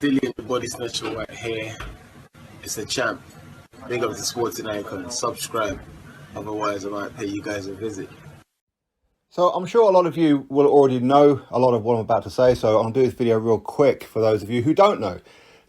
Billion body snatcher right here. It's a champ. Big up to Sporting Icon. Subscribe. Otherwise, I might pay you guys a visit. So I'm sure a lot of you will already know a lot of what I'm about to say, so I'll do this video real quick for those of you who don't know.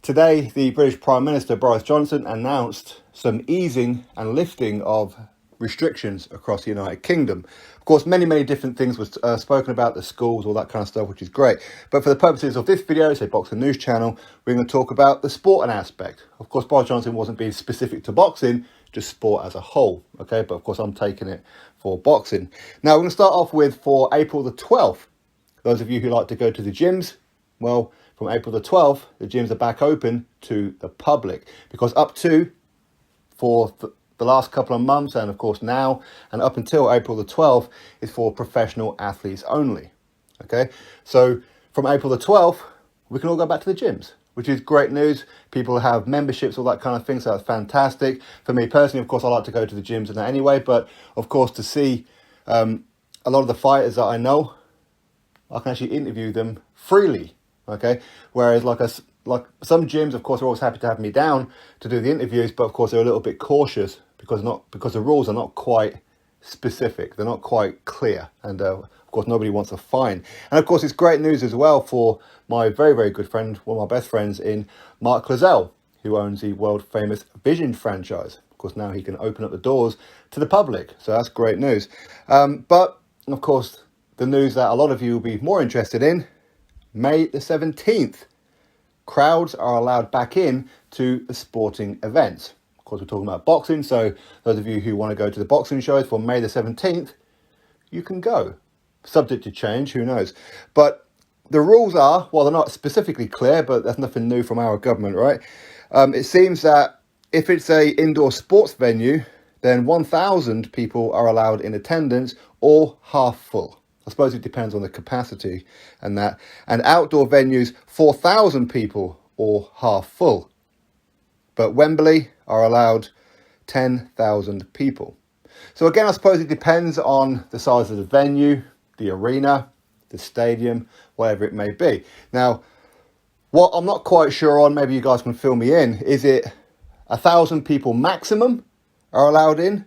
Today, the British Prime Minister Boris Johnson announced some easing and lifting of restrictions across the United Kingdom. Of course, many different things were spoken about, the schools, all that kind of stuff, which is great. But for the purposes of this video, it's a boxing news channel, we're going to talk about the sporting aspect. Of course, Boris Johnson wasn't being specific to boxing, just sport as a whole, okay? But of course, I'm taking it for boxing. Now, we're going to start off with for April the 12th. Those of you who like to go to the gyms, well, from April the 12th, the gyms are back open to the public, because up to for the last couple of months, and of course now, and up until April the 12th, is for professional athletes only. Okay, so from April the 12th, we can all go back to the gyms, which is great news. People have memberships, all that kind of thing, so that's fantastic. For me personally, of course, I like to go to the gyms and that anyway, but of course, to see a lot of the fighters that I know, I can actually interview them freely. Okay, whereas like some gyms, of course, are always happy to have me down to do the interviews, but of course they're a little bit cautious because the rules are not quite specific, they're not quite clear, and of course nobody wants a fine. And of course it's great news as well for my very good friend, one of my best friends in Mark Clazel, who owns the world famous Vision franchise. Of course now he can open up the doors to the public, so that's great news. But of course the news that a lot of you will be more interested in, May the 17th. Crowds are allowed back in to the sporting events. Of course, we're talking about boxing, so those of you who want to go to the boxing shows for May the 17th, you can go. Subject to change, who knows. But the rules are, well, they're not specifically clear, but that's nothing new from our government, right? It seems that if it's a indoor sports venue, then 1,000 people are allowed in attendance or half full. I suppose it depends on the capacity and that. And outdoor venues, 4,000 people or half full. But Wembley are allowed 10,000 people. So again, I suppose it depends on the size of the venue, the arena, the stadium, whatever it may be. Now, what I'm not quite sure on, maybe you guys can fill me in, is it 1,000 people maximum are allowed in?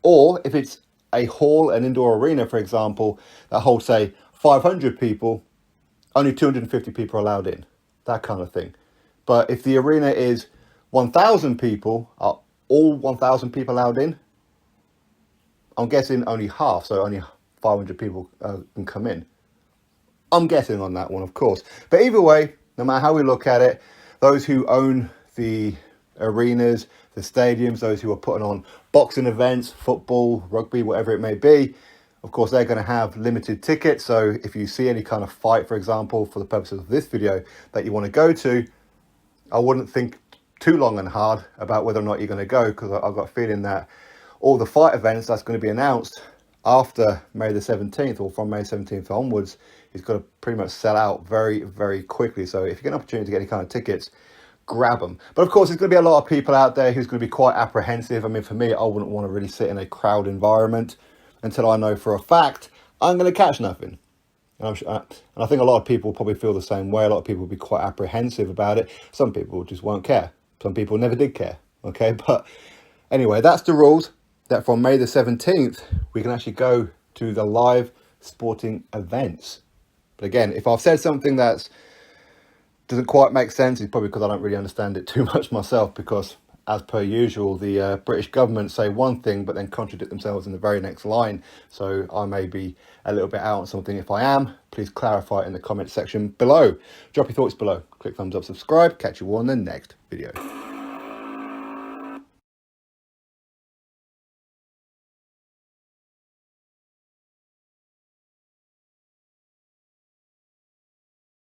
Or if it's a hall, an indoor arena, for example, that holds, say, 500 people, only 250 people are allowed in, that kind of thing. But if the arena is 1,000 people, are all 1,000 people allowed in? I'm guessing only half, so only 500 people can come in. I'm guessing on that one, of course. But either way, no matter how we look at it, those who own the arenas, the stadiums, those who are putting on boxing events, football, rugby, whatever it may be, of course, they're going to have limited tickets. So if you see any kind of fight, for example, for the purposes of this video, that you want to go to, I wouldn't think too long and hard about whether or not you're going to go, because I've got a feeling that all the fight events that's going to be announced after May the 17th or from May 17th onwards is going to pretty much sell out very quickly. So if you get an opportunity to get any kind of tickets, grab them. But of course, there's going to be a lot of people out there who's going to be quite apprehensive. I mean, for me, I wouldn't want to really sit in a crowd environment until I know for a fact I'm going to catch nothing. And I think a lot of people probably feel the same way. A lot of people will be quite apprehensive about it. Some people just won't care. Some people never did care. Okay, but anyway, that's the rules, that from May the 17th, we can actually go to the live sporting events. But again, if I've said something that's doesn't quite make sense, it's probably because I don't really understand it too much myself, because as per usual, the British government say one thing but then contradict themselves in the very next line. So I may be a little bit out on something. If I am, please clarify it in the comment section below. Drop your thoughts below. Click thumbs up, subscribe. Catch you all in the next video.